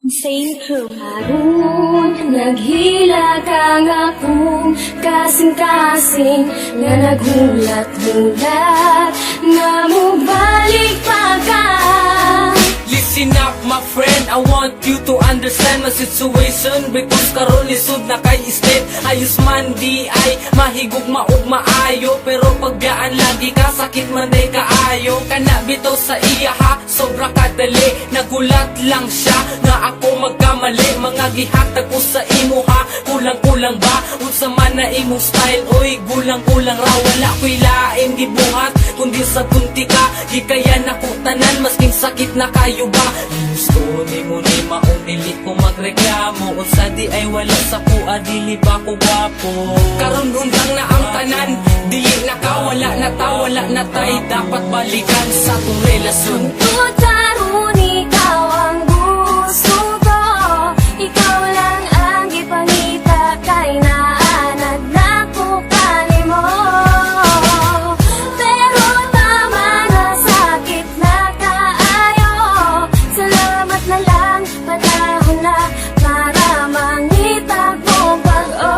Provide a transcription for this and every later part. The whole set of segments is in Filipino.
Insane crew. Harun, naghila ka nga kung kasing-kasing nga naghulat-hulat nga mubalik pa ka. Listen up my friend, I want you to understand my situation. Because karon lisod na kay state. Ayos man di ay mahigugma ug maayo, pero pagbiyaan lagi ka sakit man day kaayo. Kana bitaw sa iya ha, sobra kadali. Nagulat lang siya nga ako magkamali. Mga gihatag ko sa imo ha, kulang-kulang ba? Unsa man na imong style, oy gulang-kulang ra. Wala ko'y lain gibuhat kundi sa kunti ka. Di kaya nako tanan masking sakit na kayo ba? Gusto ni mo ni maong dili ko magreklamo. Unsa di ay wala sa kuha, dili ba ko gwapo? Karon undang na ang tanan, dili na ka, wala na ta, wala na tay. Dapat balikan sa tong relasyon. Tutaron, ikaw ang gusto ko. Ikaw lang ang ipangita kay naanad na ko kanimo. Pero tama na, sakit na kaayo. Salamat na lang, panahon na para mangitag mo pag-o.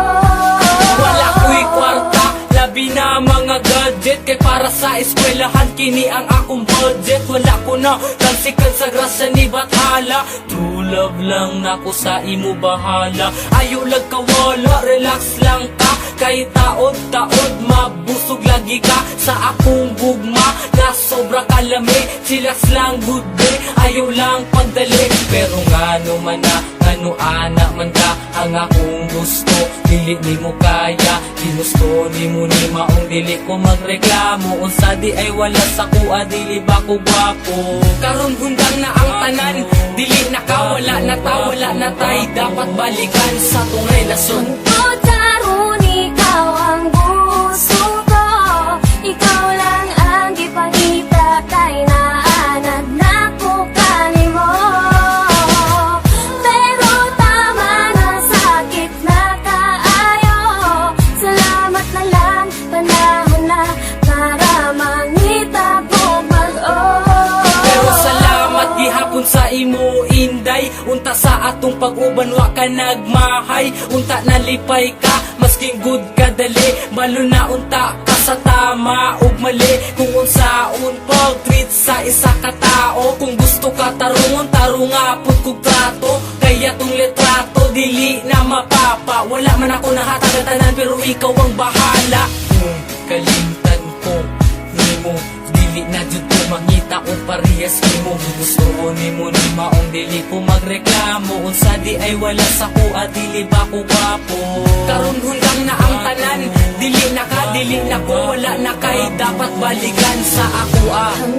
Wala ko'y kwarta, labi na mga gadget. Kay para sa eskwelahan, kini ang akong budget. Wala ko na tansikan sa grasa ni Bathala. True love lang na ko sa imo bahala. Ayaw lag kawala, relax lang ka. Kay taod-taod, mabusog lagi ka sa akong gugma. Na sobra kalami, chillax lang good day. Ayaw lang pagdali, pero ngano man na, ngano ana man ka ang akong gusto. Dili ni mo kaya, ginusto ni mo ni maong dili ko magreklamo. Unsa di ay wala sa kuha, dili ba ko gwapo? Karon gundang na ang tanan, dili na ka, wala na ta, wala na tay. Dapat balikan sa tong relasyon. Tutaron, ikaw ang gusto ko. Ikaw lang ang ipangita kay naanad na ko kanimo. Pero tama na, sakit na kaayo. Salamat na lang, panahon na para mangita ko pag-o. Pero salamat gihapon sa imo inday. Unta sa atong pag-uban wa ka nagmahay. Unta nalipay ka, masking good ka dali. Malo na unta ka sa tama ug mali. Kung unsaon pag-treat sa isa ka tao. Kung gusto ka tarungon, tarunga pud kog trato. Kaya tong litrato dili na mapapa. Wala man ako nahatag tanan, pero ikaw ang bahala. Kung kalimtan ko nimo, dili na jud ko mangita o parehas nimo. Gusto ni mo ni maong dili ko magreklamo. Unsa di ay wala sa kuha, dili ba ko gwapo? Karon hundang na ang tanan, dili na ka, dili na ko, wala na kay. Dapat balikan sa ako Ang